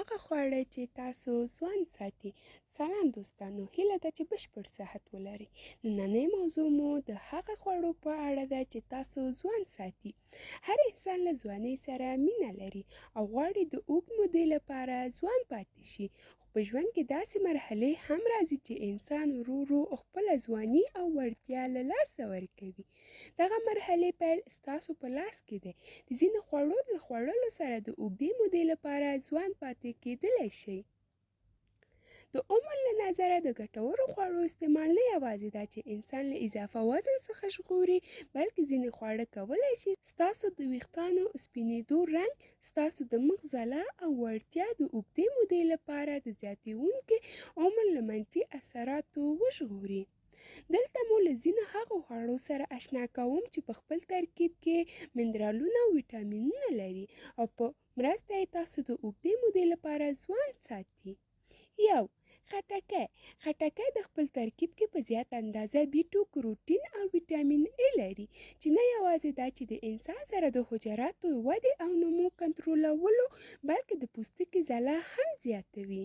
هغه خواړه چې تاسو ځوان ساتي. سلام دوستانو، هیله ده چې بشپړ صحت ولرئ. نننۍ موضوع مو د هغه خوړو په اړه ده چې تاسو ځوان ساتي. هر انسان له ځوانۍ سره مینه لري او غواړي د اوږد مودې لپاره ځوان پاتې شي. خو په ژوند کې داسې مرحلې هم راځي چې انسان ورو ورو خپله ځواني او وړتیا له لاسه ورکوي. دغه مرحلې پیل ستاسو په لاس کې دی. د ځینو خوړو د خوړلو سره د اوږدې مودې لپاره ځوان پاتې کېدلی شئ. د عمر له نظره د ګټورو خوړو استعمال نه یوازې دا چې انسان له اضافه وزن څخه ژغوري، بلکې ځینې خواړه کولی شي ستاسو د ویښتانو سپینېدو، رنګ، ستاسو د مخ ځلا او وړتیا د اوږدې مودې لپاره د زیاتېدونکي عمر له منفي اثراتو وژغوري. دلته مو له ځینو هغو خوړو سره اشنا کوم چې په خپل ترکیب کې منرالونه او ویټامینونه لري او په مرسته یې تاسو د اوږدې مودې لپاره ځوان ساتي. 1. خټکی. خټکی د خپل ترکیب کې په زیات اندازه بیټو کروټین او ویټامین ای لري چې نه یوازې دا چې د انسان سره د حجراتو ودې او نمو کنټرولولو، بلکې د پوستکي ځلا هم زیاتوي.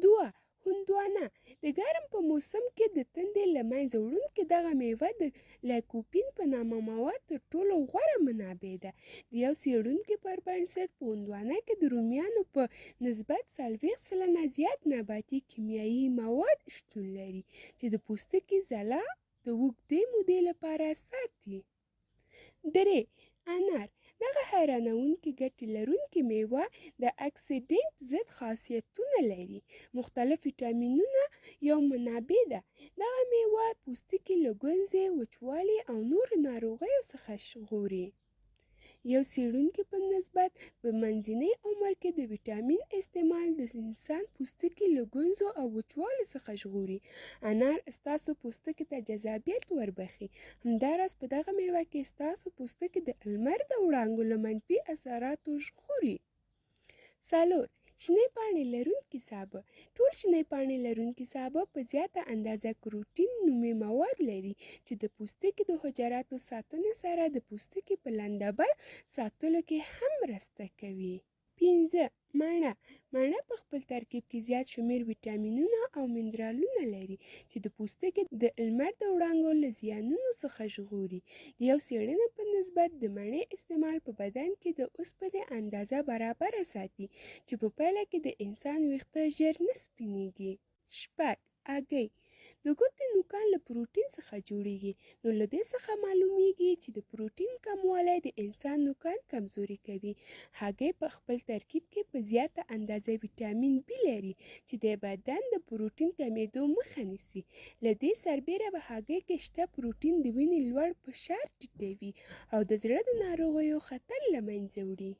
2. هندوانه. د ګرم په موسم کې د تندې له منځه وړونکې دغه میوه د لایکوپین په نامه مواد تر ټولو غوره منابع ده. د یو څېړونکي پر بنسټ په هندوانه کې د رومیانو په نسبت 40% زیات نباتي کیمیاوي مواد شتون لري چې د پوستکي ځلا د اوږدې مودې لپاره ساتي. 3. انار. دغه حیرانوونکې ګټې لرونکې میوه د اکسیډنټ ضد خاصیتونه لري. مختلف ویټامینونه یو منابع ده. دغه میوه پوستکي له ګونځې، وچوالي او نورو ناروغیو څخه ژغوري. یو څېړونکي په نسبت په منځني عمر کې د ویټامین استعمال د انسان پوستکي له ګونځو او وچوالي څخه ژغوري. انار ستاسو پوستکي ته جذابیت وربخي. همداراز په دغه میوه کې ستاسو پوستکي د لمر د وړانګو له منفي اثراتو ژغوري. 4. شنې پاڼې لرونکي سابه. ټول شنې پاڼې لرونکي سابه په زیاته اندازه کروټین نومي مواد لري چې د پوستکي د حجراتو ساتنې سره د پوستکي په لندبل ساتلو کې هم مرسته کوي. 5. مڼه. مڼه په خپل ترکیب کې زیات شمیر ویټامینونه او منرالونه لري چې د پوستکي د لمر د وړانګو له زیانونو څخه ژغوري. د یو څېړنې په نسبت د مڼې استعمال په بدن کې د اوسپنې اندازه برابره ساتي چې په پایله کې د انسان ویښته ژر نه سپینېږي. 6. هګۍ. د ګوتې نوکان له پروټین څخه جوړیږي، نو له دې څخه معلومیږي چې د پروټین کموالی د انسان نوکان کمزوري کوي. هګۍ په خپل ترکیب کې په زیاته اندازه ویټامین بي لري چې د بدن د پروټین کمیدو مخه نیسي. له دې سربیره په هګۍ کې شته پروټین د وینې لوړ فشار ټیټوي او د زړه د ناروغیو خطر له منځه وړي.